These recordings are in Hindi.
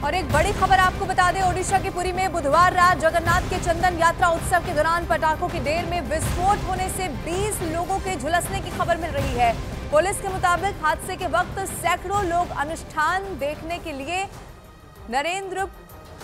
और एक बड़ी खबर आपको बता दें, ओडिशा के पुरी में बुधवार रात जगन्नाथ के चंदन यात्रा उत्सव के दौरान पटाखों की ढेर में विस्फोट होने से 20 लोगों के झुलसने की खबर मिल रही है। पुलिस के मुताबिक हादसे के वक्त सैकड़ों लोग अनुष्ठान देखने के लिए नरेंद्र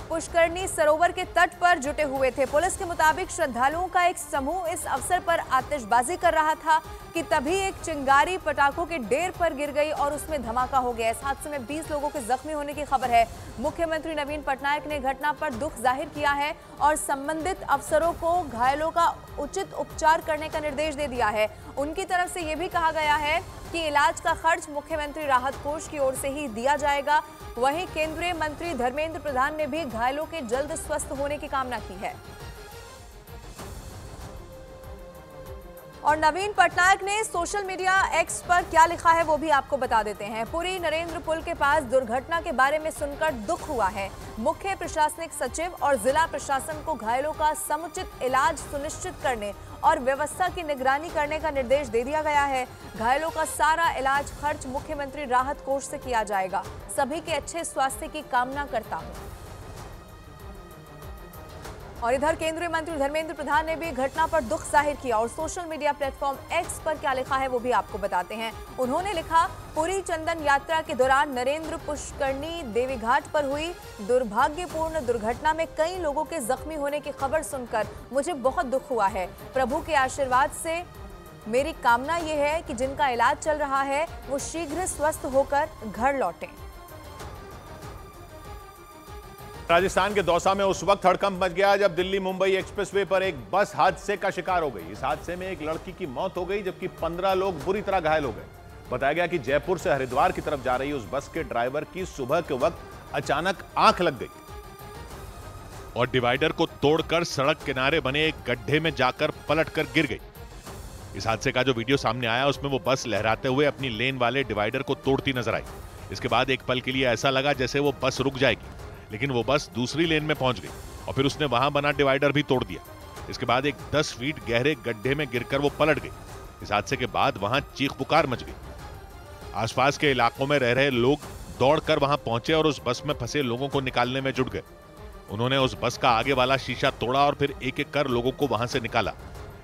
पुष्करणी सरोवर के तट पर जुटे हुए थे। पुलिस के मुताबिक श्रद्धालुओं का एक समूह इस अवसर पर आतिशबाजी कर रहा था कि तभी एक चिंगारी पटाखों के ढेर पर गिर गई और उसमें धमाका हो गया। इस हादसे में 20 लोगों के जख्मी होने की खबर है। मुख्यमंत्री नवीन पटनायक ने घटना पर दुख जाहिर किया है और संबंधित अफसरों को घायलों का उचित उपचार करने का निर्देश दे दिया है। उनकी तरफ से यह भी कहा गया है कि इलाज का खर्च मुख्यमंत्री राहत कोष की ओर से ही दिया जाएगा। वहीं केंद्रीय मंत्री धर्मेंद्र प्रधान ने भी घायलों के जल्द स्वस्थ होने की कामना की है। और नवीन पटनायक ने सोशल मीडिया एक्स पर क्या लिखा है वो भी आपको बता देते हैं। पुरी नरेंद्र पुल के पास दुर्घटना के बारे में सुनकर दुख हुआ है। मुख्य प्रशासनिक सचिव और जिला प्रशासन को घायलों का समुचित इलाज सुनिश्चित करने और व्यवस्था की निगरानी करने का निर्देश दे दिया गया है। घायलों का सारा इलाज खर्च मुख्यमंत्री राहत कोष से किया जाएगा। सभी के अच्छे स्वास्थ्य की कामना करता हूं। और इधर केंद्रीय मंत्री धर्मेंद्र प्रधान ने भी घटना पर दुख जाहिर किया और सोशल मीडिया प्लेटफॉर्म एक्स पर क्या लिखा है वो भी आपको बताते हैं। उन्होंने लिखा, पुरी चंदन यात्रा के दौरान नरेंद्र पुष्करणी देवी घाट पर हुई दुर्भाग्यपूर्ण दुर्घटना में कई लोगों के जख्मी होने की खबर सुनकर मुझे बहुत दुख हुआ है। प्रभु के आशीर्वाद से मेरी कामना यह है कि जिनका इलाज चल रहा है वो शीघ्र स्वस्थ होकर घर लौटें। राजस्थान के दौसा में उस वक्त हड़कंप मच गया जब दिल्ली मुंबई एक्सप्रेसवे पर एक बस हादसे का शिकार हो गई। इस हादसे में एक लड़की की मौत हो गई जबकि 15 लोग बुरी तरह घायल हो गए। बताया गया कि जयपुर से हरिद्वार की तरफ जा रही उस बस के ड्राइवर की सुबह के वक्त अचानक आंख लग गई और डिवाइडर को तोड़कर सड़क किनारे बने एक गड्ढे में जाकर पलटकर गिर गई। इस हादसे का जो वीडियो सामने आया उसमें वो बस लहराते हुए अपनी लेन वाले डिवाइडर को तोड़ती नजर आई। इसके बाद एक पल के लिए ऐसा लगा जैसे वो बस रुक जाएगी, लेकिन वो बस दूसरी लेन में पहुंच गई और फिर उसने वहां बना डिवाइडर भी तोड़ दिया। इसके बाद एक 10 फीट गहरे गड्ढे में गिरकर वो पलट गई। इस हादसे के बाद वहां चीख पुकार मच गई। आसपास के इलाकों में रह रहे लोग दौड़कर वहां पहुंचे और उस बस में फंसे लोगों को निकालने में जुट गए। उन्होंने उस बस का आगे वाला शीशा तोड़ा और फिर एक एक कर लोगों को वहां से निकाला।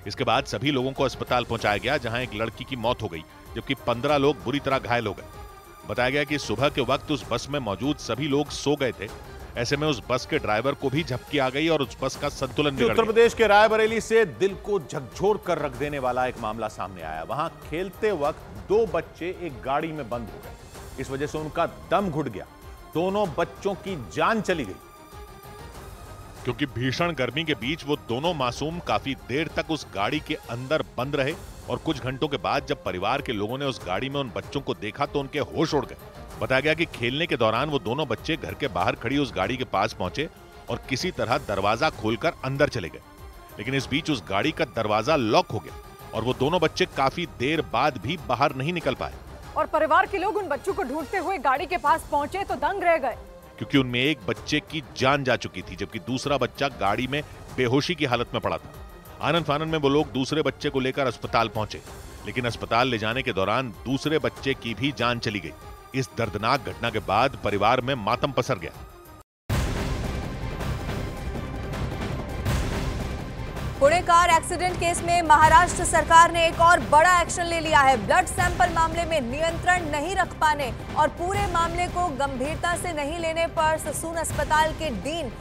इसके बाद सभी लोगों को अस्पताल पहुंचाया गया जहां एक लड़की की मौत हो गई जबकि 15 लोग बुरी तरह घायल हो गए। बताया गया कि सुबह के वक्त उस बस में मौजूद सभी लोग सो गए थे। ऐसे में उस बस के ड्राइवर को भी झपकी आ गई और उस बस का संतुलन बिगड़ गया। उत्तर प्रदेश के रायबरेली से दिल को झकझोर कर रख देने वाला एक मामला सामने आया। वहां खेलते वक्त 2 बच्चे एक गाड़ी में बंद हो गए। इस वजह से उनका दम घुट गया। दोनों बच्चों की जान चली गई क्योंकि भीषण गर्मी के बीच वो दोनों मासूम काफी देर तक उस गाड़ी के अंदर बंद रहे और कुछ घंटों के बाद जब परिवार के लोगों ने उस गाड़ी में उन बच्चों को देखा तो उनके होश उड़ गए। बताया गया कि खेलने के दौरान वो दोनों बच्चे घर के बाहर खड़ी उस गाड़ी के पास पहुंचे और किसी तरह दरवाजा खोलकर अंदर चले गए, लेकिन इस बीच उस गाड़ी का दरवाजा लॉक हो गया और वो दोनों बच्चे काफी देर बाद भी बाहर नहीं निकल पाए। और परिवार के लोग उन बच्चों को ढूंढते हुए गाड़ी के पास पहुंचे तो दंग रह गए क्योंकि उनमें एक बच्चे की जान जा चुकी थी जबकि दूसरा बच्चा गाड़ी में बेहोशी की हालत में पड़ा था। आनन फानन में वो लोग दूसरे बच्चे को लेकर अस्पताल पहुंचे, लेकिन अस्पताल ले जाने के दौरान दूसरे बच्चे की भी जान चली गई। इस दर्दनाक घटना के बाद परिवार में मातम पसर गया। पुणे कार एक्सीडेंट केस में महाराष्ट्र सरकार ने एक और बड़ा एक्शन ले लिया है। ब्लड सैंपल मामले में नियंत्रण नहीं रख पाने और पूरे मामले को गंभीरता से नहीं लेने पर ससून अस्पताल के डीन